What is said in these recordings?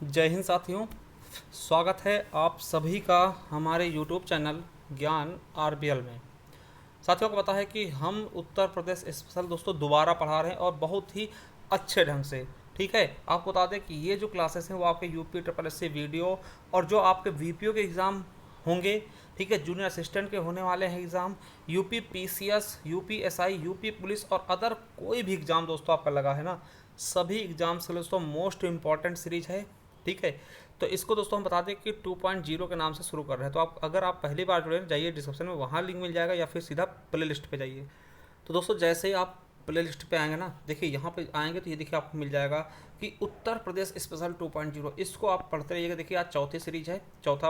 जय हिंद साथियों। स्वागत है आप सभी का हमारे YouTube चैनल ज्ञान आरबीएल में। साथियों को पता है कि हम उत्तर प्रदेश स्पेशल दोस्तों दोबारा पढ़ा रहे हैं और बहुत ही अच्छे ढंग से। ठीक है, आपको बता दें कि ये जो क्लासेस हैं वो आपके UP triple S C video और जो आपके वीपीओ के एग्ज़ाम होंगे, ठीक है, जूनियर असिस्टेंट के होने वाले हैं exam, UP PCS, UP SI, UP police और अदर कोई भी एग्ज़ाम दोस्तों आपका लगा है ना, सभी एग्ज़ाम्स के लिए दोस्तों मोस्ट इम्पॉर्टेंट सीरीज है। ठीक है, तो इसको दोस्तों हम बता दें कि 2.0 के नाम से शुरू कर रहे हैं। तो आप अगर आप पहली बार जुड़े हैं, जाइए डिस्क्रिप्शन में, वहाँ लिंक मिल जाएगा, या फिर सीधा प्ले लिस्ट पर जाइए। तो दोस्तों जैसे ही आप प्ले लिस्ट पे आएंगे ना, देखिए यहाँ पे आएंगे तो ये देखिए आपको मिल जाएगा कि उत्तर प्रदेश स्पेशल 2.0, इसको आप पढ़ते रहिएगा। देखिए आज चौथी सीरीज है, चौथा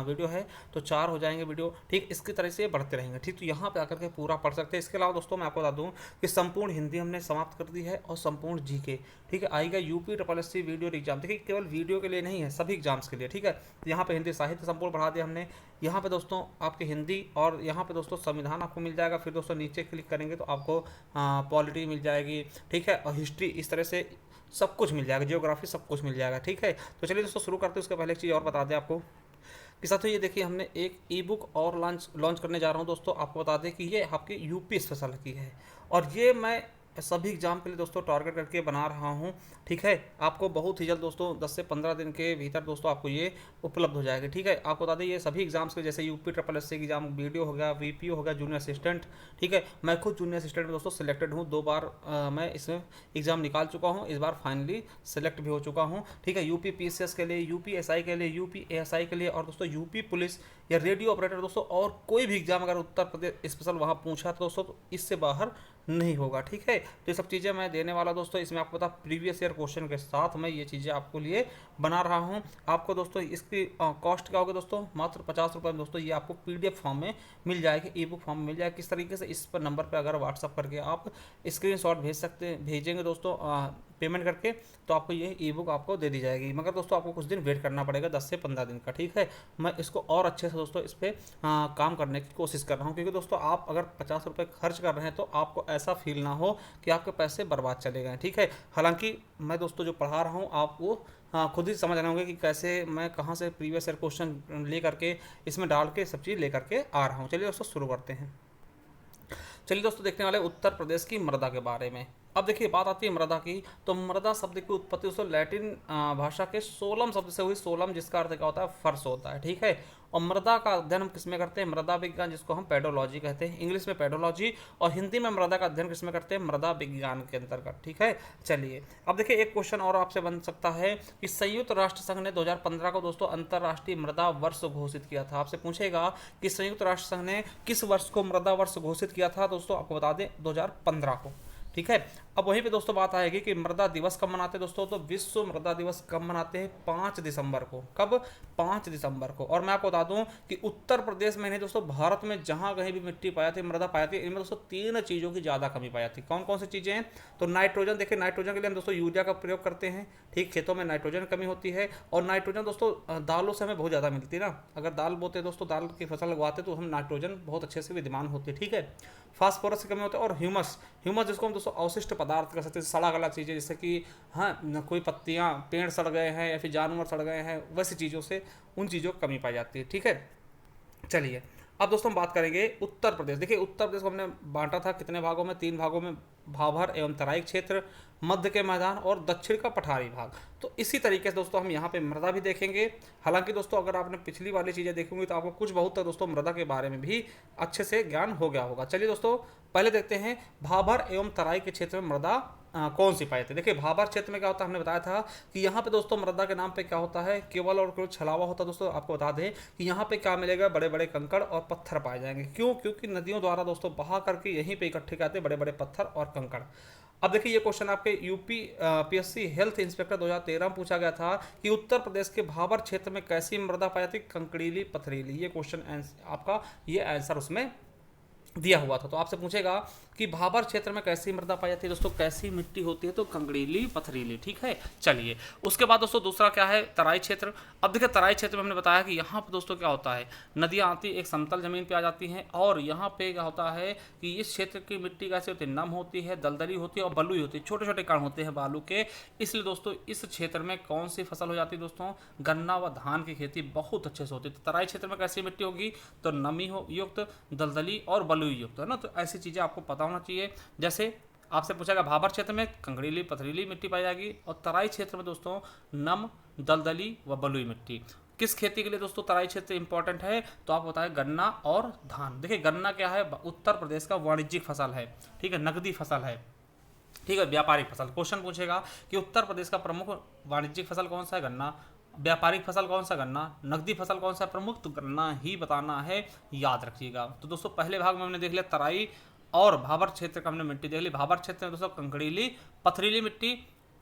वीडियो है, तो 4 हो जाएंगे वीडियो। ठीक, इसकी तरह से बढ़ते रहेंगे। ठीक, तो यहाँ पे आकर के पूरा पढ़ सकते हैं। इसके अलावा दोस्तों मैं आपको बता दूँ कि संपूर्ण हिंदी हमने समाप्त कर दी है और संपूर्ण जीके, ठीक है, आएगा UP triple S C video exam. देखिए केवल वीडियो के लिए नहीं है, सभी एग्जाम्स के लिए। ठीक है, तो यहाँ पे हिंदी साहित्य संपूर्ण पढ़ा दिया हमने। यहाँ पे दोस्तों आपके हिंदी और यहाँ पे दोस्तों संविधान आपको मिल जाएगा। फिर दोस्तों नीचे क्लिक करेंगे तो आपको पॉलिटी मिल जाएगी, ठीक है, और हिस्ट्री, इस तरह से सब कुछ मिल जाएगा, जियोग्राफी सब कुछ मिल जाएगा। ठीक है, तो चलिए दोस्तों शुरू करते हैं। उसके पहले एक चीज़ और बता दें आपको कि साथियों ये देखिए हमने एक ई बुक और लॉन्च लॉन्च करने जा रहा हूँ दोस्तों। आपको बता दें कि ये आपकी यूपी स्पेशल की है और ये मैं सभी एग्जाम के लिए दोस्तों टारगेट करके बना रहा हूँ। ठीक है, आपको बहुत ही जल्द दोस्तों 10 से 15 दिन के भीतर दोस्तों आपको ये उपलब्ध हो जाएगी। ठीक है, आपको बता दें ये सभी एग्जाम्स के, जैसे UP triple S C exam video हो गया, वीपीओ हो गया, जूनियर असिस्टेंट। ठीक है, मैं खुद जूनियर असिस्टेंट में दोस्तों सिलेक्टेड हूँ, 2 बार मैं इसमें एग्जाम निकाल चुका हूँ, इस बार फाइनली सेलेक्ट भी हो चुका हूँ। ठीक है, यूपी पीसीएस के लिए, यूपी एसआई के लिए, यूपी एएसआई के लिए और दोस्तों यूपी पुलिस या रेडियो ऑपरेटर दोस्तों, और कोई भी एग्जाम अगर उत्तर प्रदेश स्पेशल वहाँ पूछा तो दोस्तों तो इससे बाहर नहीं होगा। ठीक है, तो ये सब चीज़ें मैं देने वाला दोस्तों। इसमें आपको पता प्रीवियस ईयर क्वेश्चन के साथ मैं ये चीज़ें आपको लिए बना रहा हूँ। आपको दोस्तों इसकी कॉस्ट क्या होगी दोस्तों, मात्र 50 रुपये में दोस्तों ये आपको पीडीएफ फॉर्म में मिल जाएगी, ई बुक फॉर्म में मिल जाएगी। किस तरीके से, इस पर नंबर पर अगर व्हाट्सअप करके आप स्क्रीनशॉट भेजेंगे दोस्तों पेमेंट करके, तो आपको ये ई बुक आपको दे दी जाएगी। मगर दोस्तों आपको कुछ दिन वेट करना पड़ेगा, 10 से 15 दिन का। ठीक है, मैं इसको और अच्छे से दोस्तों इस पर काम करने की कोशिश कर रहा हूँ, क्योंकि दोस्तों आप अगर 50 रुपये खर्च कर रहे हैं तो आपको ऐसा फील ना हो कि आपके पैसे बर्बाद चले गए। ठीक है, हालांकि मैं दोस्तों जो पढ़ा रहा हूँ आप वो खुद ही समझ रहे होंगे कि कैसे मैं कहाँ से प्रीवियस ईयर क्वेश्चन ले करके इसमें डाल के सब चीज़ ले करके आ रहा हूँ। चलिए दोस्तों शुरू करते हैं। चलिए दोस्तों देखने वाले उत्तर प्रदेश की मृदा के बारे में। अब देखिए बात आती है मृदा की, तो मृदा शब्द की उत्पत्ति दोस्तों लैटिन भाषा के सोलम शब्द से हुई। सोलम जिसका अर्थ क्या होता है, फर्श होता है। ठीक है, और मृदा का अध्ययन हम किसमें करते हैं, मृदा विज्ञान, जिसको हम पेडोलॉजी कहते हैं, इंग्लिश में पेडोलॉजी, और हिंदी में मृदा का अध्ययन किसमें करते हैं, मृदा विज्ञान के अंतर्गत। ठीक है, चलिए अब देखिए एक क्वेश्चन और आपसे बन सकता है कि संयुक्त राष्ट्र संघ ने 2015 को दोस्तों अंतर्राष्ट्रीय मृदा वर्ष घोषित किया था। आपसे पूछेगा कि संयुक्त राष्ट्र संघ ने किस वर्ष को मृदा वर्ष घोषित किया था, दोस्तों आपको बता दें 2015 को। ठीक है, अब वहीं पे दोस्तों बात आएगी कि मृदा दिवस कब मनाते हैं दोस्तों, तो विश्व मृदा दिवस कब मनाते हैं, 5 दिसंबर को। कब, 5 दिसंबर को। और मैं आपको बता दूं कि उत्तर प्रदेश में नहीं दोस्तों, भारत में जहां कहीं भी मिट्टी पाई जाती है, मृदा पाई जाती है, इनमें दोस्तों 3 चीज़ों की ज़्यादा कमी पाई जाती है। कौन कौन सी चीज़ें हैं, तो नाइट्रोजन। देखिए नाइट्रोजन के लिए हम दोस्तों यूरिया का प्रयोग करते हैं। ठीक, खेतों में नाइट्रोजन कमी होती है। और नाइट्रोजन दोस्तों दालों से हमें बहुत ज़्यादा मिलती है ना, अगर दाल बोते हैं दोस्तों, दाल की फसल लगवाते तो हम नाइट्रोजन बहुत अच्छे से विद्यमान होती है। ठीक है, फास्फोरस की कमी होती है। और ह्यूमस, ह्यूमस जिसको हम दोस्तों अवशिष्ट पदार्थ कह सकते हैं, सड़ा गला चीज़ें, जैसे कि हाँ कोई पत्तियाँ, पेड़ सड़ गए हैं या फिर जानवर सड़ गए हैं, वैसी चीज़ों से, उन चीज़ों की कमी पाई जाती है। ठीक है, चलिए अब दोस्तों हम बात करेंगे उत्तर प्रदेश। देखिए उत्तर प्रदेश को हमने बांटा था कितने भागों में, 3 भागों में, भाभर एवं तराई क्षेत्र, मध्य के मैदान और दक्षिण का पठारी भाग। तो इसी तरीके से दोस्तों हम यहाँ पे मृदा भी देखेंगे। हालांकि दोस्तों अगर आपने पिछली वाली चीज़ें देखी होंगी तो आपको कुछ बहुत तक दोस्तों मृदा के बारे में भी अच्छे से ज्ञान हो गया होगा। चलिए दोस्तों पहले देखते हैं भाभर एवं तराई के क्षेत्र में मृदा कौन सी पाई जाती है। देखिए भाभर क्षेत्र में क्या होता है, हमने बताया था कि यहाँ पे दोस्तों मृदा के नाम पे क्या होता है, केवल और केवल छलावा होता है। दोस्तों आपको बता दें कि यहाँ पे क्या मिलेगा, बड़े बड़े कंकड़ और पत्थर पाए जाएंगे। क्यों, क्योंकि नदियों द्वारा दोस्तों बहा करके यहीं पे इकट्ठे करते हैं बड़े बड़े पत्थर और कंकड़। अब देखिए ये क्वेश्चन आपके यूपी पीएससी हेल्थ इंस्पेक्टर 2013 में पूछा गया था कि उत्तर प्रदेश के भाभर क्षेत्र में कैसी मृदा पाई जाती, कंकड़ीली पथरीली। ये क्वेश्चन आपका, ये आंसर उसमें दिया हुआ था। तो आपसे पूछेगा कि भाबर क्षेत्र में कैसी मृदा पाई जाती है दोस्तों, कैसी मिट्टी होती है, तो कंकड़ीली पथरीली। ठीक है, चलिए उसके बाद दोस्तों दूसरा क्या है, तराई क्षेत्र। अब देखिए तराई क्षेत्र में हमने बताया कि यहाँ पर दोस्तों क्या होता है, नदियाँ आती एक समतल जमीन पे आ जाती हैं, और यहाँ पे क्या होता है कि इस क्षेत्र की मिट्टी कैसी होती है, नम होती है, दलदली होती है और बलुई होती है, छोटे छोटे कण होते हैं बालू के। इसलिए दोस्तों इस क्षेत्र में कौन सी फसल हो जाती है दोस्तों, गन्ना व धान की खेती बहुत अच्छे से होती है। तो तराई क्षेत्र में कैसी मिट्टी होगी, तो नमी हो युक्त, दलदली और बलुई युक्त, है ना। तो ऐसी चीज़ें आपको पता होना चाहिए। जैसे आपसे पूछा गया भाबर क्षेत्र में कंकड़ीली पथरीली मिट्टी पाई जाएगी, और तराई क्षेत्र में दोस्तों नम, दलदली व बलुई मिट्टी। किस खेती के लिए दोस्तों तराई क्षेत्र इंपॉर्टेंट है, तो आपको बताया गन्ना और धान। देखिए गन्ना क्या है, उत्तर प्रदेश का वाणिज्यिक फसल है, ठीक है, नकदी फसल है, ठीक है, व्यापारिक फसल। क्वेश्चन पूछेगा कि उत्तर प्रदेश का प्रमुख वाणिज्यिक फसल कौन सा है, गन्ना। व्यापारिक फसल कौन सा, गन्ना। नकदी फसल कौन सा प्रमुख, तो गन्ना ही बताना है, याद रखिएगा। तो दोस्तों पहले भाग में हमने देख लिया तराई और भाबर क्षेत्र का हमने मिट्टी देख ली। भाबर क्षेत्र में दोस्तों कंकड़ीली पथरीली मिट्टी,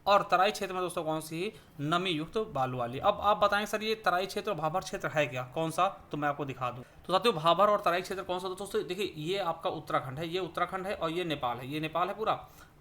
और तराई क्षेत्र में दोस्तों कौन सी, नमी युक्त बालू वाली। अब आप बताएं सर ये तराई क्षेत्र और भाबर क्षेत्र है क्या, कौन सा, तो मैं आपको दिखा दूं। तो साथियों भाबर और तराई क्षेत्र कौन सा, दोस्तों देखिए ये आपका उत्तराखंड है, ये उत्तराखंड है, और ये नेपाल है, ये नेपाल है पूरा।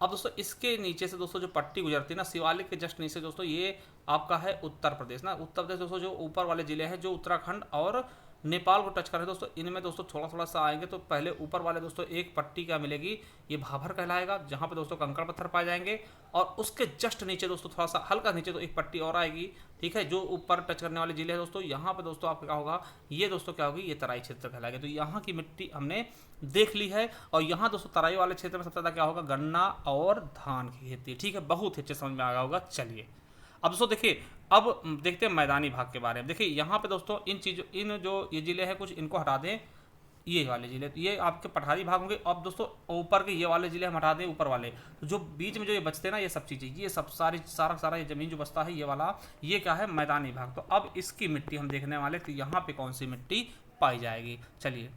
अब दोस्तों इसके नीचे से दोस्तों जो पट्टी गुजरती है ना, शिवालिक के जस्ट नीचे दोस्तों, ये आपका है उत्तर प्रदेश ना। उत्तर प्रदेश दोस्तों जो ऊपर वाले जिले हैं जो उत्तराखंड और नेपाल को टच कर रहे हैं दोस्तों, इनमें दोस्तों थोड़ा थोड़ा सा आएंगे। तो पहले ऊपर वाले दोस्तों एक पट्टी क्या मिलेगी, ये भाभर कहलाएगा, जहाँ पे दोस्तों कंकड़ पत्थर पाए जाएंगे, और उसके जस्ट नीचे दोस्तों थोड़ा सा हल्का नीचे तो एक पट्टी और आएगी, ठीक है, जो ऊपर टच करने वाले जिले हैं दोस्तों, यहाँ पे दोस्तों आपका क्या होगा, ये दोस्तों क्या होगी, ये तराई क्षेत्र कहलाएगा। तो यहाँ की मिट्टी हमने देख ली है, और यहाँ दोस्तों तराई वाले क्षेत्र में सबसे ज़्यादा क्या होगा, गन्ना और धान की खेती, ठीक है, बहुत अच्छे समझ में आ गया होगा। चलिए अब दोस्तों देखिए, अब देखते हैं मैदानी भाग के बारे में। देखिए यहाँ पे दोस्तों इन जो ये जिले हैं कुछ इनको हटा दें, ये वाले जिले तो ये आपके पठारी भाग होंगे। अब दोस्तों ऊपर के ये वाले जिले हम हटा दें, ऊपर वाले तो जो बीच में जो ये बचते हैं ना, ये सब चीज़ें, ये सब सारा ये जमीन जो बचता है, ये वाला ये क्या है, मैदानी भाग। तो अब इसकी मिट्टी हम देखने वाले कि यहाँ पे कौन सी मिट्टी पाई जाएगी। चलिए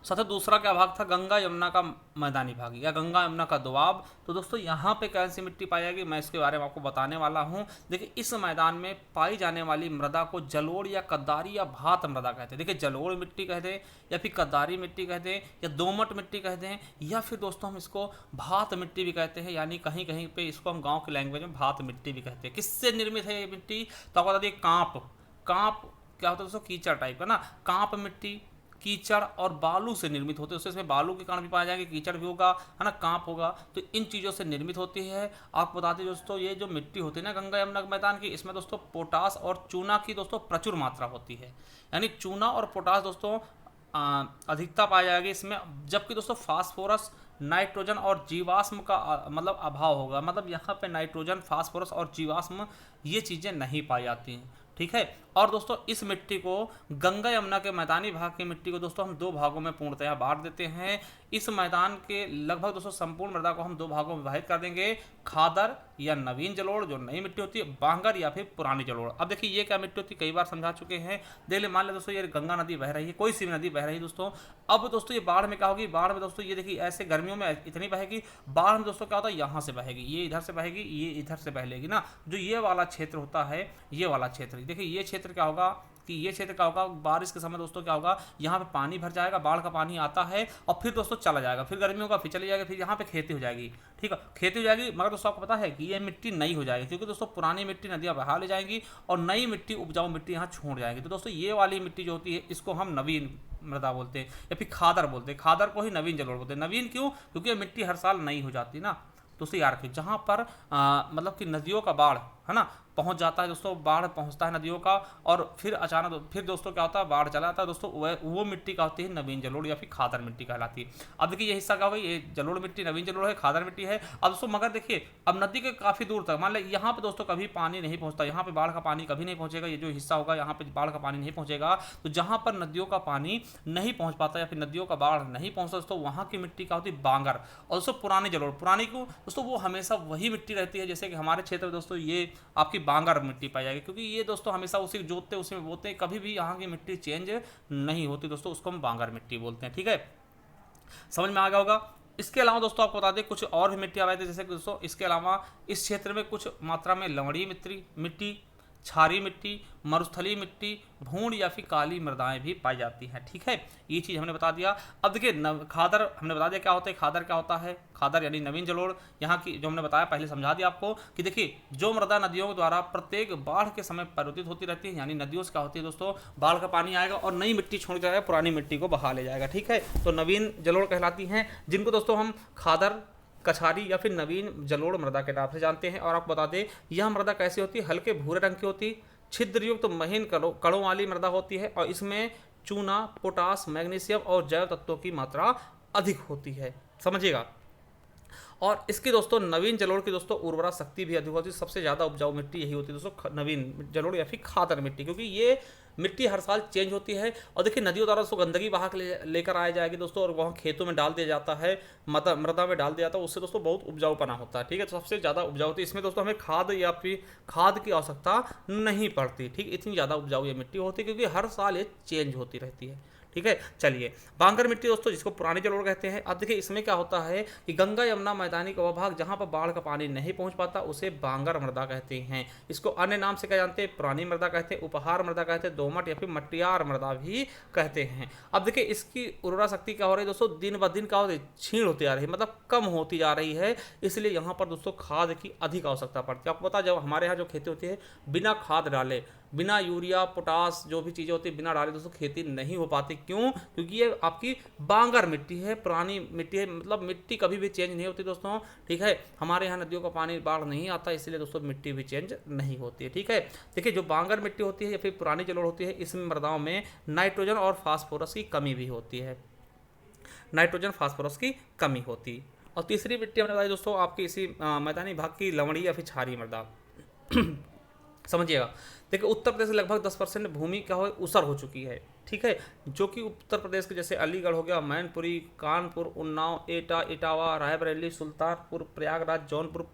साथ दूसरा क्या भाग था, गंगा यमुना का मैदानी भाग या गंगा यमुना का दोआब। तो दोस्तों यहाँ पे कौन सी मिट्टी पाई जाएगी, मैं इसके बारे में आपको बताने वाला हूँ। देखिए इस मैदान में पाई जाने वाली मृदा को जलोढ़ या कद्दारी या भात मृदा कहते हैं। देखिए जलोढ़ मिट्टी कहते हैं, या फिर कद्दारी मिट्टी कहते हैं, या दोमट मिट्टी कहते हैं, या फिर दोस्तों हम इसको भात मिट्टी भी कहते हैं, यानी कहीं कहीं पे इसको हम गाँव की लैंग्वेज में भात मिट्टी भी कहते हैं। किससे निर्मित है ये मिट्टी, तो आपको बता दिए कांप क्या होता है दोस्तों, कीचड़ टाइप का ना, कांप मिट्टी कीचड़ और बालू से निर्मित होते हैं। उससे इसमें बालू के कण भी पाए जाएंगे, कीचड़ भी होगा, है ना, कांप होगा। तो इन चीज़ों से निर्मित होती है। आपको बताते हैं दोस्तों ये जो मिट्टी होती है ना गंगा यमुना मैदान की, इसमें दोस्तों पोटास और चूना की दोस्तों प्रचुर मात्रा होती है, यानी चूना और पोटास दोस्तों अधिकता पाई जाएगी इसमें। जबकि दोस्तों फास्फोरस, नाइट्रोजन और जीवाश्म का मतलब अभाव होगा। मतलब यहाँ पे नाइट्रोजन, फास्फोरस और जीवाश्म ये चीज़ें नहीं पाई जाती हैं, ठीक है। और दोस्तों इस मिट्टी को, गंगा यमुना के मैदानी भाग की मिट्टी को दोस्तों हम दो भागों में पूर्णतया बांट देते हैं। इस मैदान के लगभग दोस्तों संपूर्ण मृदा को हम दो भागों में विभाजित कर देंगे, खादर या नवीन जलोढ़ जो नई मिट्टी होती है, बांगर या फिर पुरानी जलोढ़। अब देखिए ये क्या मिट्टी होती है, कई बार समझा चुके हैं। देख ले, मान ले दोस्तों ये गंगा नदी बह रही है, कोई सी भी नदी बह रही है दोस्तों। अब दोस्तों ये बाढ़ में क्या होगी, बाढ़ में दोस्तों ये देखिए ऐसे गर्मियों में इतनी बहेगी, बाढ़ में दोस्तों क्या होता है, यहाँ से बहेगी, ये इधर से बहेगी, ये इधर से बहेगी ना। जो ये वाला क्षेत्र होता है, ये वाला क्षेत्र देखिए, ये क्षेत्र क्या होगा कि ये क्षेत्र क्या होगा, बारिश के समय दोस्तों क्या होगा, यहाँ पे पानी भर जाएगा, बाढ़ का पानी आता है और फिर दोस्तों चला जाएगा, फिर गर्मियों का फिर चली जाएगा, फिर यहाँ पे खेती हो जाएगी, ठीक है, खेती हो जाएगी। मगर दोस्तों आपको पता है कि ये मिट्टी नई हो जाएगी, क्योंकि दोस्तों पुरानी मिट्टी नदियाँ बहा ले जाएंगी और नई मिट्टी, उपजाऊ मिट्टी यहाँ छोड़ जाएगी। तो दोस्तों ये वाली मिट्टी जो होती है इसको हम नवीन मृदा बोलते हैं, या फिर खादर बोलते हैं। खादर को ही नवीन जलोढ़ बोलते हैं। नवीन क्यों, क्योंकि मिट्टी हर साल नई हो जाती है ना। दोस्तों याद रखिए, जहाँ पर मतलब कि नदियों का बाढ़ है ना पहुंच जाता है दोस्तों, बाढ़ पहुंचता है नदियों का, और फिर अचानक फिर दोस्तों क्या होता है, बाढ़ चला जाता है दोस्तों, वो मिट्टी क्या होती है, नवीन जलोढ़ या फिर खादर मिट्टी कहलाती है। अब देखिए ये हिस्सा क्या होगा, ये जलोढ़ मिट्टी, नवीन जलोढ़ है, खादर मिट्टी है। अब दोस्तों मगर देखिए, अब नदी के काफ़ी दूर तक, मान लें यहाँ पे दोस्तों कभी पानी नहीं पहुँचता, यहाँ पे बाढ़ का पानी कभी नहीं पहुँचेगा, ये जो हिस्सा होगा यहाँ पे बाढ़ का पानी नहीं पहुँचेगा। तो जहाँ पर नदियों का पानी नहीं पहुँच पाता या फिर नदियों का बाढ़ नहीं पहुँचता दोस्तों, वहाँ की मिट्टी क्या होती है, बांगर। और दोस्तों पुरानी जलोढ़, पुरानी को दोस्तों वो हमेशा वही मिट्टी रहती है, जैसे कि हमारे क्षेत्र में दोस्तों ये आपकी बांगर मिट्टी पाई जाएगी, क्योंकि ये दोस्तों हमेशा उसी जोतते उसी में बोते हैं, कभी भी यहाँ की मिट्टी चेंज नहीं होती दोस्तों, उसको हम बांगर मिट्टी बोलते हैं, ठीक है, समझ में आ गया होगा। इसके अलावा दोस्तों आपको बता दें कुछ और भी मिट्टी आ रही थी, जैसे कि दोस्तों इसके अलावा इस क्षेत्र में कुछ मात्रा में लवणीय मिट्टी, क्षारीय मिट्टी, मरुस्थलीय मिट्टी, भूण या फिर काली मृदाएं भी पाई जाती हैं। ठीक है, ये चीज़ हमने बता दिया। अब देखिए खादर हमने बता दिया क्या होता है, खादर क्या होता है, खादर यानी नवीन जलोढ़। यहाँ की जो हमने बताया पहले समझा दिया आपको कि देखिए जो मृदा नदियों द्वारा प्रत्येक बाढ़ के समय परिवर्तित होती रहती है, यानी नदियों से क्या होती है दोस्तों, बाढ़ का पानी आएगा और नई मिट्टी छोड़ जाएगा, पुरानी मिट्टी को बहा ले जाएगा। ठीक है, तो नवीन जलोढ़ कहलाती हैं, जिनको दोस्तों हम खादर, कछारी या फिर नवीन जलोढ़ मृदा के नाम से जानते हैं। और आपको बता दें यह मृदा कैसी होती है, हल्के भूरे रंग की होती, छिद्रयुक्त तो महीन कणों वाली मृदा होती है और इसमें चूना, पोटास, मैग्नीशियम और जैव तत्वों की मात्रा अधिक होती है, समझिएगा। और इसकी दोस्तों नवीन जलोढ़ की दोस्तों उर्वरा शक्ति भी अधिक होती है। सबसे ज़्यादा उपजाऊ मिट्टी यही होती है दोस्तों, नवीन जलोढ़ या फिर खादर मिट्टी, क्योंकि ये मिट्टी हर साल चेंज होती है। और देखिए नदियों द्वारा दोस्तों गंदगी बहा के लेकर आया जाएगी दोस्तों, और वहाँ खेतों में डाल दिया जाता है, मृदा में डाल दिया जाता है, उससे दोस्तों बहुत उपजाऊपना होता है। ठीक है, तो सबसे ज़्यादा उपजाऊ होती है इसमें दोस्तों, हमें खाद या फिर खाद की आवश्यकता नहीं पड़ती। ठीक, इतनी ज़्यादा उपजाऊ ये मिट्टी होती है क्योंकि हर साल ये चेंज होती रहती है। ठीक है, चलिए बांगर मिट्टी दोस्तों जिसको पुरानी जलोढ़ कहते हैं। अब देखिए इसमें क्या होता है कि गंगा यमुना मैदानी का वह भाग जहाँ पर बाढ़ का पानी नहीं पहुँच पाता उसे बांगर मृदा कहते हैं। इसको अन्य नाम से क्या जानते हैं, पुरानी मृदा कहते हैं, उपहार मृदा कहते हैं, दोमट या फिर मटियार मृदा भी कहते हैं। अब देखिए इसकी उर्वरा शक्ति क्या हो रही है दोस्तों, दिन ब दिन क्या हो रही है, क्षीण होती जा रही है, मतलब कम होती जा रही है। इसलिए यहाँ पर दोस्तों खाद की अधिक आवश्यकता पड़ती है। आपको पता है जब हमारे यहाँ जो खेती होती है बिना खाद डाले, बिना यूरिया पोटास जो भी चीज़ें होती है बिना डाले दोस्तों खेती नहीं हो पाती। क्यों, क्योंकि ये आपकी बांगर मिट्टी है, पुरानी मिट्टी है, मतलब मिट्टी कभी भी चेंज नहीं होती दोस्तों। ठीक है, हमारे यहाँ नदियों का पानी बाढ़ नहीं आता, इसलिए दोस्तों मिट्टी भी चेंज नहीं होती है। ठीक है, देखिए जो बांगर मिट्टी होती है या फिर पुरानी जलोढ़ होती है, इसमें मृदाओं में नाइट्रोजन और फास्फोरस की कमी भी होती है, नाइट्रोजन फास्फोरस की कमी होती। और तीसरी मिट्टी हमने बताई दोस्तों आपकी इसी मैदानी भाग की लवणी या फिर क्षारीय मृदा। समझिएगा, देखिए उत्तर प्रदेश में लगभग 10% भूमि क्या हो ऊसर हो चुकी है। ठीक है, जो कि उत्तर प्रदेश के जैसे अलीगढ़ हो गया, मैनपुरी, कानपुर, उन्नाव, एटा, इटावा, रायबरेली, सुल्तानपुर, प्रयागराज, जौनपुर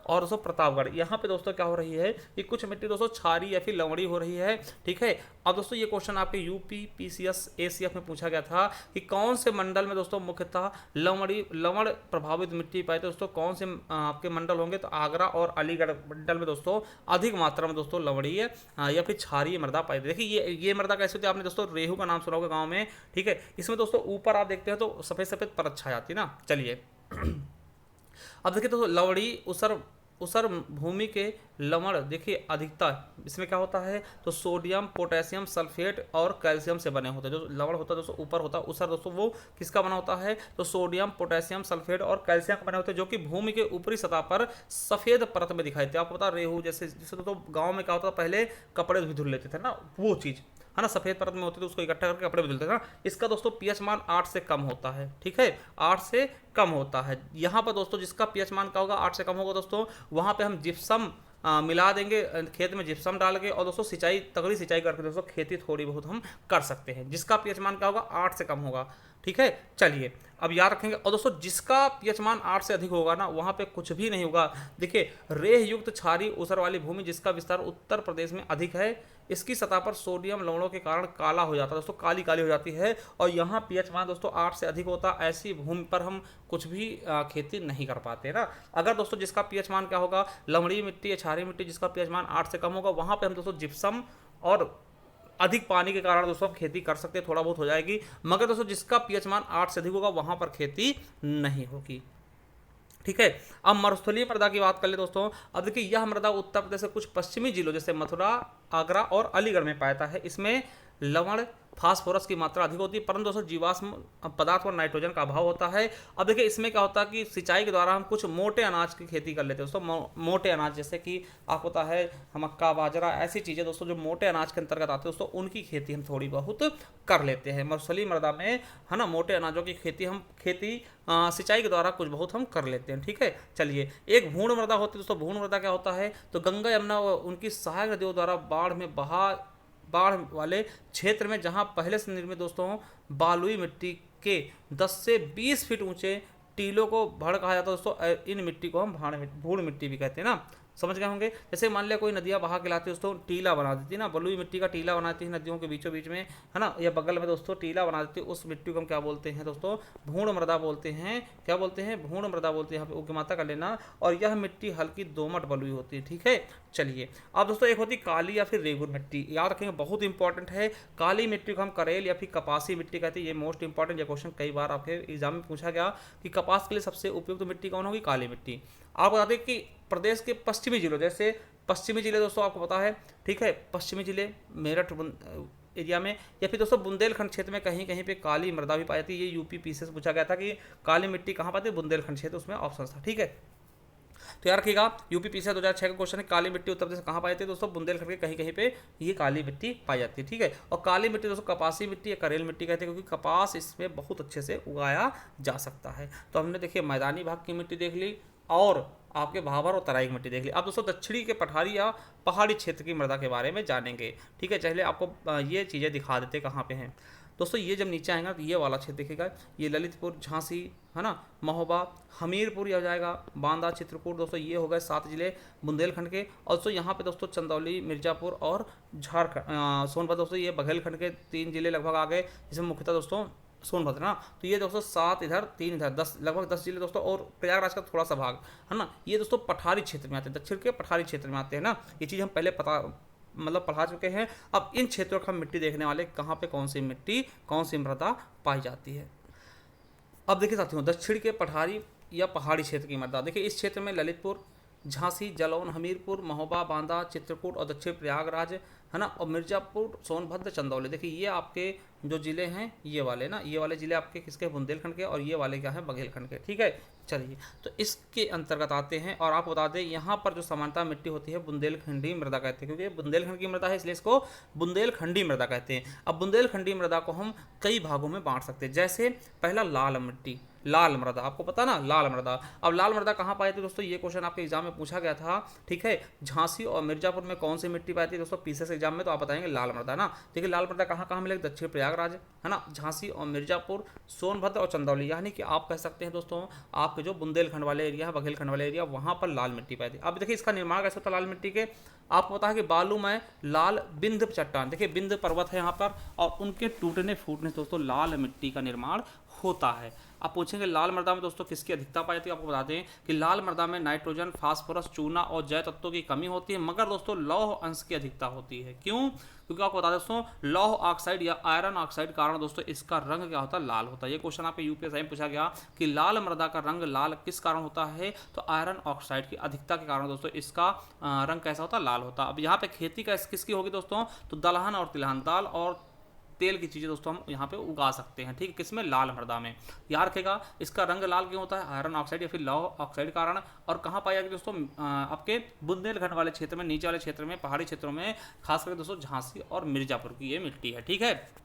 और दोस्तों प्रतापगढ़, यहाँ पे दोस्तों क्या हो रही है कि कुछ मिट्टी दोस्तों क्षारीय या फिर लवणी हो रही है। ठीक है, अब दोस्तों ये क्वेश्चन आपके यूपी पीसीएस एसीएफ में पूछा गया था कि कौन से मंडल में दोस्तों मुख्यतः लवण प्रभावित मिट्टी पाई, तो दोस्तों कौन से आपके मंडल होंगे, तो आगरा और अलीगढ़ मंडल में दोस्तों अधिक मात्रा में दोस्तों लवणीय या फिर क्षारीय मृदा पाई। देखिए ये मृदा कैसे होती है, आपने दोस्तों रेहू का नाम सुना होगा गाँव में। ठीक है, इसमें दोस्तों ऊपर आप देखते हैं तो सफ़ेद सफ़ेद परत छा जाती है ना। चलिए अब देखिए तो लवणी उसर भूमि के लवण देखिए अधिकता इसमें क्या होता है, तो सोडियम, पोटेशियम सल्फेट और कैल्शियम से बने होते हैं। जो लवण होता है दोस्तों ऊपर होता है, उसर दोस्तों वो किसका बना होता है, तो सोडियम, पोटेशियम, सल्फेट और कैल्शियम का बने होते हैं, जो कि भूमि के ऊपरी सतह पर सफेद परत में दिखाई देते हैं। आपको पता रेहू जैसे दोस्तों गाँव में क्या होता था, पहले कपड़े धुल लेते थे ना, वो चीज़ है ना, सफ़ेद परत में होती है तो उसको इकट्ठा करके कपड़े बदलते हैं ना। इसका दोस्तों पीएच मान 8 से कम होता है। ठीक है, 8 से कम होता है। यहाँ पर दोस्तों जिसका पीएच मान क्या होगा, 8 से कम होगा दोस्तों, वहाँ पे हम जिप्सम मिला देंगे खेत में, जिप्सम डाल के, और दोस्तों सिंचाई, तगड़ी सिंचाई करके दोस्तों खेती थोड़ी बहुत हम कर सकते हैं, जिसका पीएच मान क्या होगा, 8 से कम होगा। ठीक है, चलिए अब याद रखेंगे। और दोस्तों जिसका पीएच मान 8 से अधिक होगा ना, वहाँ पे कुछ भी नहीं होगा। देखिए रेह युक्त क्षारीय ऊसर वाली भूमि जिसका विस्तार उत्तर प्रदेश में अधिक है, इसकी सतह पर सोडियम लवणों के कारण काला हो जाता है दोस्तों, काली काली हो जाती है, और यहाँ पीएच मान दोस्तों 8 से अधिक होता है। ऐसी भूमि पर हम कुछ भी खेती नहीं कर पाते ना। अगर दोस्तों जिसका पीएच मान क्या होगा, लवणीय मिट्टी या क्षारीय मिट्टी जिसका पीएच मान 8 से कम होगा, वहाँ पर हम दोस्तों जिप्सम और अधिक पानी के कारण दोस्तों हम खेती कर सकते हैं, थोड़ा बहुत हो जाएगी। मगर दोस्तों जिसका पीएच मान 8 से अधिक होगा, वहाँ पर खेती नहीं होगी। ठीक है, अब मरुस्थलीय मृदा की बात कर ले दोस्तों। अब देखिए यह मृदा उत्तर प्रदेश के कुछ पश्चिमी जिलों जैसे मथुरा, आगरा और अलीगढ़ में पाया है। इसमें लवण, फास्फोरस की मात्रा अधिक होती है, परंतु दोस्तों जीवाश्म पदार्थ और नाइट्रोजन का अभाव होता है। अब देखिए इसमें क्या होता है कि सिंचाई के द्वारा हम कुछ मोटे अनाज की खेती कर लेते हैं दोस्तों। मोटे अनाज जैसे कि आपको पता है मक्का, बाजरा, ऐसी चीज़ें दोस्तों जो मोटे अनाज के अंतर्गत आते हैं दोस्तों, उनकी खेती हम थोड़ी बहुत कर लेते हैं। मरुस्थलीय मृदा में है ना, मोटे अनाजों की खेती सिंचाई के द्वारा कुछ बहुत हम कर लेते हैं। ठीक है, चलिए एक भूण मृदा होती है दोस्तों। भूण मृदा क्या होता है, तो गंगा यमुना उनकी सहायक नदियों द्वारा बाढ़ वाले क्षेत्र में जहां पहले से निर्मित दोस्तों बालुई मिट्टी के 10 से 20 फीट ऊंचे टीलों को भड़ कहा जाता है दोस्तों। इन मिट्टी को हम भूण मिट्टी भी कहते हैं ना। समझ गए होंगे। जैसे मान लिया कोई नदियाँ बहा के लाती है दोस्तों, टीला बना देती है ना, बलुई मिट्टी का टीला बनाती है नदियों के बीचों बीच में, है ना, या बगल में दोस्तों टीला बना देती है, उस मिट्टी को हम क्या बोलते हैं दोस्तों, भूण मृदा बोलते हैं। क्या बोलते हैं, भूण मृदा बोलते हैं, यहाँ पे उगमाता कर लेना। और यह मिट्टी हल्की दोमट बलुई होती है, ठीक है। चलिए अब दोस्तों एक होती है काली या फिर रेगुर मिट्टी, याद रखेंगे बहुत इंपॉर्टेंट है। काली मिट्टी को हम करेल या फिर कपासी मिट्टी कहते हैं, ये मोस्ट इंपॉर्टेंट, ये क्वेश्चन कई बार आपके एग्जाम में पूछा गया कि कपास के लिए सबसे उपयुक्त मिट्टी कौन होगी, काली मिट्टी। आप बता दें कि प्रदेश के पश्चिमी जिलों, जैसे पश्चिमी जिले दोस्तों आपको पता है, ठीक है, पश्चिमी जिले मेरठ एरिया में, या फिर दोस्तों बुंदेलखंड क्षेत्र में कहीं कहीं पे काली मृदा भी पाई जाती है। ये यूपी पीसी से पूछा गया था कि काली मिट्टी कहाँ पाती है, बुंदेलखंड क्षेत्र, उसमें ऑप्शन था, ठीक है। तो याद रखिएगा यूपी पीसी 2006 का क्वेश्चन है, काली मिट्टी उत्तर प्रदेश कहाँ पाई जाती है दोस्तों, बुंदेलखंड के कहीं कहीं पे ये काली मिट्टी पाई जाती है, ठीक है। और काली मिट्टी दोस्तों कपासी मिट्टी या करेल मिट्टी कहते हैं, क्योंकि कपास इसमें बहुत अच्छे से उगाया जा सकता है। तो हमने देखिए मैदानी भाग की मिट्टी देख ली और आपके भाबर और तराई की मिट्टी देख ली। अब दोस्तों दक्षिणी के पठारी या पहाड़ी क्षेत्र की मृदा के बारे में जानेंगे, ठीक है। चलिए आपको ये चीज़ें दिखा देते कहाँ पे हैं दोस्तों। ये जब नीचे आएगा तो ये वाला क्षेत्र देखिएगा, ये ललितपुर, झांसी, है ना, महोबा, हमीरपुर ये हो जाएगा, बांदा, चित्रकूट दोस्तों, ये हो गए 7 जिले बुंदेलखंड के। और दोस्तों यहाँ पे दोस्तों चंदौली, मिर्जापुर और झारखंड, सोनभद्र दोस्तों, ये बघेलखंड के 3 जिले लगभग आ गए, जिसमें मुख्यतः दोस्तों सोनभद्र ना। तो ये दोस्तों 7 इधर 3 इधर, 10 लगभग 10 जिले दोस्तों, और प्रयागराज का थोड़ा सा भाग, है ना, ये दोस्तों पठारी क्षेत्र में आते हैं, दक्षिण के पठारी क्षेत्र में आते हैं ना। ये चीज़ हम पहले पढ़ा चुके हैं। अब इन क्षेत्रों का हम मिट्टी देखने वाले, कहाँ पे कौन सी मिट्टी, कौन सी मृदा पाई जाती है। अब देखिए साथियों, दक्षिण के पठारी या पहाड़ी क्षेत्र की मृदा, देखिए इस क्षेत्र में ललितपुर, झांसी, जालौन, हमीरपुर, महोबा, बांदा, चित्रकूट और दक्षिण प्रयागराज, है ना, और मिर्जापुर, सोनभद्र, चंदौली, देखिए ये आपके जो जिले हैं, ये वाले ना, ये वाले जिले आपके किसके, बुंदेलखंड के, और ये वाले क्या है, बघेलखंड के, ठीक है। चलिए तो इसके अंतर्गत आते हैं, और आपको बता दें यहाँ पर जो समानता मिट्टी होती है बुंदेलखंडी मृदा कहते हैं, क्योंकि बुंदेलखंड की मृदा है इसलिए इसको बुंदेलखंडी मृदा कहते हैं। अब बुंदेलखंडी मृदा को हम कई भागों में बांट सकते हैं, जैसे पहला लाल मिट्टी, लाल मृदा, आपको पता ना लाल मृदा। अब लाल मृदा कहाँ पाई जाती है दोस्तों, ये क्वेश्चन आपके एग्जाम में पूछा गया था, ठीक है। झांसी और मिर्जापुर में कौन सी मिट्टी पाई जाती है दोस्तों, पीसीएस एग्जाम में, तो आप बताएंगे लाल मृदा ना। देखिए लाल मृदा कहाँ कहाँ मिलेगी, दक्षिण प्रयागराज, है ना, झांसी और मिर्जापुर, सोनभद्र और चंदौली, यानी कि आप कह सकते हैं दोस्तों आपके जो बुंदेलखंड वाले एरिया है, बघेलखंड वाले एरिया, वहाँ पर लाल मिट्टी पाई जाती है। अब देखिए इसका निर्माण कैसे होता है लाल मिट्टी के, आपको पता है कि बालू में लाल बिंद चट्टान, देखिए बिंद पर्वत है यहाँ पर, और उनके टूटने फूटने से दोस्तों लाल मिट्टी का निर्माण होता है। आप पूछेंगे लाल मृदा में दोस्तों किसकी अधिकता पाई जाती है, आपको बता दें कि लाल मृदा में नाइट्रोजन, फास्फोरस, चूना और जैव तत्वों की कमी होती है, मगर दोस्तों लौह अंश की अधिकता होती है। क्यों, क्योंकि आपको बता दें दोस्तों लौह ऑक्साइड या आयरन ऑक्साइड कारण दोस्तों इसका रंग क्या होता है, लाल होता है। ये क्वेश्चन आपके यूपीएससी में पूछा गया कि लाल मृदा का रंग लाल किस कारण होता है, तो आयरन ऑक्साइड की अधिकता के कारण दोस्तों इसका रंग कैसा होता है, लाल होता है। अब यहाँ पे खेती का किसकी होगी दोस्तों, तो दलहन और तिलहन, दाल और तेल की चीज़ें दोस्तों हम यहाँ पे उगा सकते हैं, ठीक है, किसमें, लाल मृदा में। याद रखेगा इसका रंग लाल क्यों होता है, आयरन ऑक्साइड या फिर लौह ऑक्साइड कारण। और कहाँ पाया जाएगी दोस्तों, आपके बुंदेलखंड वाले क्षेत्र में, नीचे वाले क्षेत्र में, पहाड़ी क्षेत्रों में, खासकर दोस्तों झांसी और मिर्जापुर की ये मिट्टी है, ठीक है।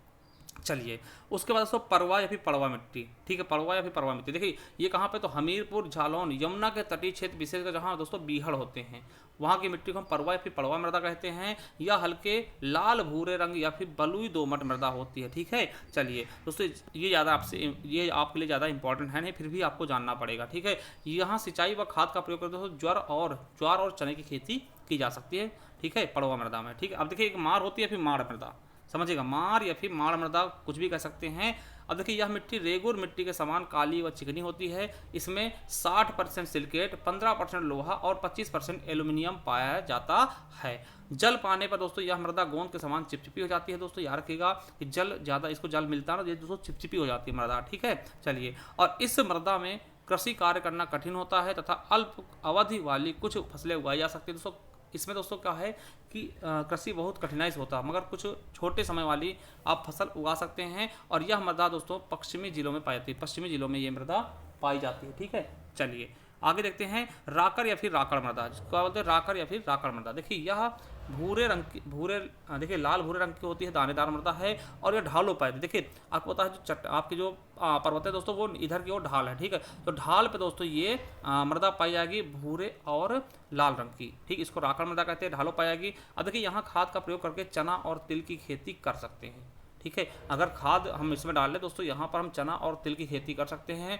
चलिए उसके बाद दोस्तों परवा या फिर पड़वा मिट्टी, ठीक है, पड़वा या फिर परवा मिट्टी, देखिए ये कहाँ पे, तो हमीरपुर, जालौन, यमुना के तटीय क्षेत्र विशेषकर जहाँ दोस्तों बीहड़ होते हैं, वहाँ की मिट्टी को हम परवा या फिर पड़वा मृदा कहते हैं। या हल्के लाल भूरे रंग या फिर बलुई दोमट मृदा होती है, ठीक है। चलिए दोस्तों ये ज़्यादा ये आपके लिए ज़्यादा इंपॉर्टेंट है नहीं, फिर भी आपको जानना पड़ेगा, ठीक है। यहाँ सिंचाई व खाद का प्रयोग करते दोस्तों ज्वार और चने की खेती की जा सकती है, ठीक है, पड़वा मृदा में, ठीक है। अब देखिए एक मार होती है फिर माड़ मृदा, समझिएगा, मार या फिर माड़ मृदा कुछ भी कह सकते हैं। अब देखिए यह मिट्टी रेगुर मिट्टी के समान काली व चिकनी होती है, इसमें 60% सिलिकेट, 15% लोहा और 25% एल्यूमिनियम पाया जाता है। जल पाने पर दोस्तों यह मृदा गोंद के समान चिपचिपी हो जाती है, दोस्तों याद रखिएगा कि जल ज़्यादा इसको जल मिलता है ना, ये दोस्तों चिपचिपी हो जाती है मृदा, ठीक है। चलिए और इस मृदा में कृषि कार्य करना कठिन होता है तथा अल्प अवधि वाली कुछ फसलें उगाई जा सकती है दोस्तों। इसमें दोस्तों क्या है कि कृषि बहुत कठिनाई से होता है, मगर कुछ छोटे समय वाली आप फसल उगा सकते हैं। और यह मृदा दोस्तों पश्चिमी जिलों में पाई जाती है, पश्चिमी जिलों में ये मृदा पाई जाती है, ठीक है। चलिए आगे देखते हैं राकर या फिर राकड़ मृदा, क्या बोलते हैं, राकर या फिर राकड़ मृदा। देखिए यह देखिए लाल भूरे रंग की होती है, दानेदार मृदा है और यह ढालों पाई जाती है। देखिए आपको पता है जो आपके जो पर्वत है दोस्तों वो इधर की ओर ढाल है, ठीक है, तो ढाल पे दोस्तों ये मृदा पाई जाएगी भूरे और लाल रंग की, ठीक, इसको राकड़ मृदा कहते हैं, ढालों पाई जाएगी। अब देखिए यहाँ खाद का प्रयोग करके चना और तिल की खेती कर सकते हैं, ठीक है। अगर खाद हम इसमें डाल लें दोस्तों, यहाँ पर हम चना और तिल की खेती कर सकते हैं।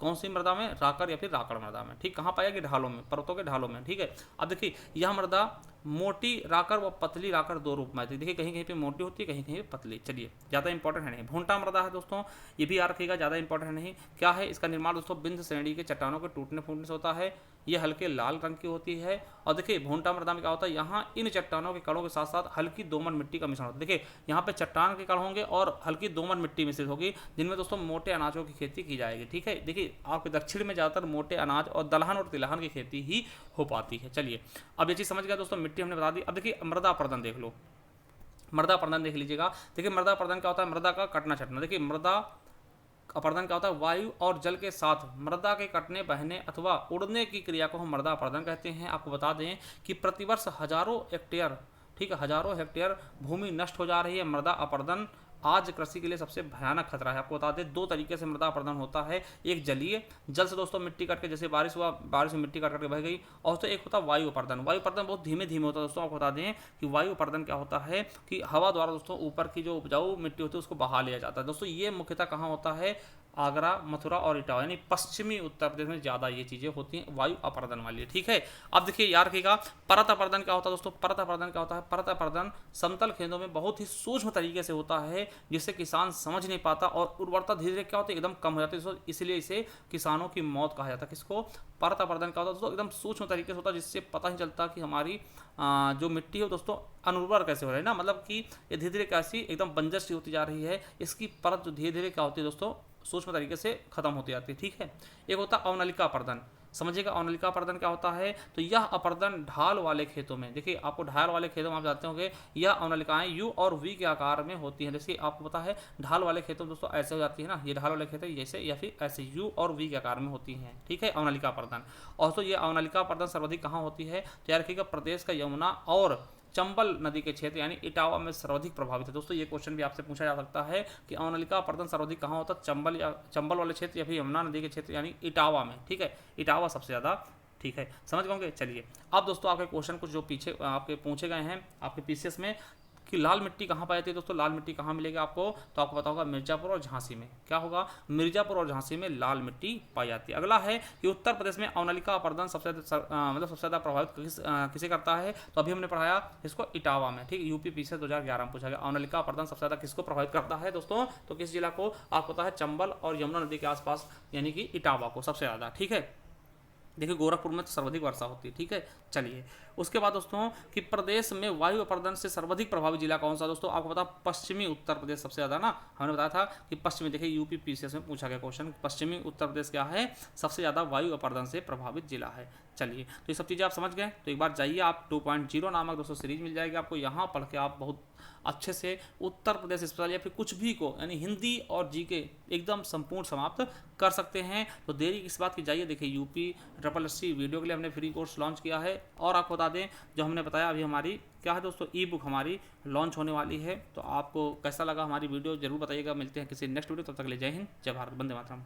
कौन सी मृदा में? राकर या फिर राकड़ मृदा में, ठीक। कहाँ पाएगी? ढालों में, पर्वतों के ढालों में, ठीक है। अब देखिए यह मृदा मोटी राकर व पतली राकर दो रूप में आती है। देखिए कहीं कहीं पे मोटी होती है, कहीं कहीं पे पतली। चलिए ज़्यादा इंपॉर्टेंट है नहीं। भूंटा मृदा है दोस्तों, ये भी याद रखिएगा, ज़्यादा इंपॉर्टेंट है नहीं। क्या है इसका निर्माण दोस्तों? बिंद श्रेणी के चट्टानों के टूटने फूटने से होता है। ये हल्के लाल रंग की होती है। और देखिए भूंटा मृदा में क्या होता है? यहाँ इन चट्टानों के कणों के साथ साथ हल्की दोमट मिट्टी का मिश्रण होता है। देखिए यहाँ पे चट्टान के कण होंगे और हल्की दोमट मिट्टी मिश्रित होगी, जिनमें दोस्तों मोटे अनाजों की खेती की जाएगी, ठीक है। देखिए आपके दक्षिण में ज़्यादातर मोटे अनाज और दलहन और तिलहन की खेती ही हो पाती है। चलिए अब ये चीज़ समझ गया दोस्तों, मिट्टी हमने बता दी। अब देखिए मृदा अपर्दन देख लो, मृदा अपर्दन देख लीजिएगा। देखिए मृदा अपर्दन क्या होता है? मृदा का कटना छटना। देखिए मृदा अपर्दन क्या होता है? वायु और जल के साथ मृदा के कटने, बहने अथवा उड़ने की क्रिया को हम मृदा अपर्दन कहते हैं। आपको बता दें कि प्रतिवर्ष हजारों हेक्टेयर, ठीक है, हजारों हेक्टेयर भूमि नष्ट हो जा रही है। मृदा अपर्दन आज कृषि के लिए सबसे भयानक खतरा है। आपको बता दें दो तरीके से मृदा अपर्दन होता है। एक जलीय, जल से दोस्तों मिट्टी कट के, जैसे बारिश हुआ, बारिश में मिट्टी कट के बह गई। और तो एक होता है वायु अपर्दन। वायु अपर्दन बहुत धीमे धीमे होता है दोस्तों। आपको बता दें कि वायु अपर्दन क्या होता है कि हवा द्वारा दोस्तों ऊपर की जो उपजाऊ मिट्टी होती है उसको बहा लिया जाता है। दोस्तों ये मुख्यतः कहाँ होता है? आगरा, मथुरा और इटावा, यानी पश्चिमी उत्तर प्रदेश में ज़्यादा ये चीज़ें होती हैं वायु अपर्दन वाली, ठीक है। अब देखिए याद रखिएगा परत अपर्दन क्या होता है दोस्तों? परत अपर्दन क्या होता है? परत अपर्दन समतल खेतों में बहुत ही सूक्ष्म तरीके से होता है, जिससे किसान समझ नहीं पाता और उर्वरता धीरे धीरे क्या होती है? एकदम कम हो जाती है। इसलिए इसे किसानों की मौत कहा जाता है। किसको? परत अपर्दन क्या होता है दोस्तों? एकदम सूक्ष्म तरीके से होता है, जिससे पता नहीं चलता कि हमारी जो मिट्टी है दोस्तों अनुर्वर कैसे हो रही है ना, मतलब कि ये धीरे धीरे कैसी एकदम बंजर सी होती जा रही है। इसकी परत जो धीरे धीरे क्या होती है दोस्तों? सूक्ष्म तरीके से खत्म होती जाती है, ठीक है। एक होता है अवनलिका अपर्दन। समझिएगा अवनलिका अपर्दन क्या होता है? तो यह अपर्दन ढाल वाले खेतों में, देखिए आपको ढाल वाले खेतों में आप जानते होंगे यह अवनलिकाएं यू और वी के आकार में होती हैं। जैसे आपको पता है ढाल वाले खेतों में दोस्तों ऐसे हो जाती है ना, ये ढाल वाले खेत है जैसे, या फिर ऐसे यू और वी के आकार में होती हैं, ठीक है, अवनलिका अपर्दन। और तो ये अवनलिका अपर्दन सर्वाधिक कहाँ होती है? तो याद रखिएगा प्रदेश का यमुना और चंबल नदी के क्षेत्र यानी इटावा में सर्वाधिक प्रभावित है। दोस्तों ये क्वेश्चन भी आपसे पूछा जा सकता है कि अवनलिका अपर्दन सर्वाधिक कहाँ होता है? चंबल या चंबल वाले क्षेत्र या फिर यमुना नदी के क्षेत्र यानी इटावा में, ठीक है। इटावा सबसे ज़्यादा, ठीक है, समझ गए। चलिए अब दोस्तों आपके क्वेश्चन कुछ जो पीछे आपके पूछे गए हैं आपके पीसीएस में कि लाल मिट्टी कहाँ पाई जाती है दोस्तों? लाल मिट्टी कहाँ मिलेगी आपको? तो आपको पता होगा मिर्जापुर और झांसी में। क्या होगा? मिर्जापुर और झांसी में लाल मिट्टी पाई जाती है। अगला है कि उत्तर प्रदेश में अवनलिका अपर्दन सबसे ज़्यादा प्रभावित किसे करता है? तो अभी हमने पढ़ाया इसको इटावा में, ठीक। यूपी पीछे 2011 में पूछा गया अवनलिका अपर्दन सबसे ज़्यादा किसको प्रभावित करता है दोस्तों? तो किस जिला को? आपको पता है चंबल और यमुना नदी के आसपास यानी कि इटावा को सबसे ज़्यादा, ठीक है। देखिए गोरखपुर में तो सर्वाधिक वर्षा होती है, ठीक है। चलिए उसके बाद दोस्तों कि प्रदेश में वायु अपर्दन से सर्वाधिक प्रभावित जिला कौन सा? दोस्तों आपको पता पश्चिमी उत्तर प्रदेश सबसे ज़्यादा ना, हमने बताया था कि पश्चिमी, देखिए यूपी पीसीएस में पूछा गया क्वेश्चन, पश्चिमी उत्तर प्रदेश क्या है? सबसे ज़्यादा वायु अपर्दन से प्रभावित जिला है। चलिए तो ये सब चीज़ें आप समझ गए, तो एक बार जाइए आप 2.0 नामक दोस्तों सीरीज मिल जाएगी आपको, यहाँ पढ़ के आप बहुत अच्छे से उत्तर प्रदेश स्पेशल या फिर कुछ भी को यानी हिंदी और जीके एकदम संपूर्ण समाप्त कर सकते हैं। तो देरी किस बात की, जाइए देखिए यूपी SSC वीडियो के लिए हमने फ्री कोर्स लॉन्च किया है। और आपको बता दें जो हमने बताया अभी हमारी क्या है दोस्तों, ई बुक हमारी लॉन्च होने वाली है। तो आपको कैसा लगा हमारी वीडियो जरूर बताइएगा। मिलते हैं किसी नेक्स्ट वीडियो, तब तक के लिए जय हिंद, जय भारत, वंदे मातरम।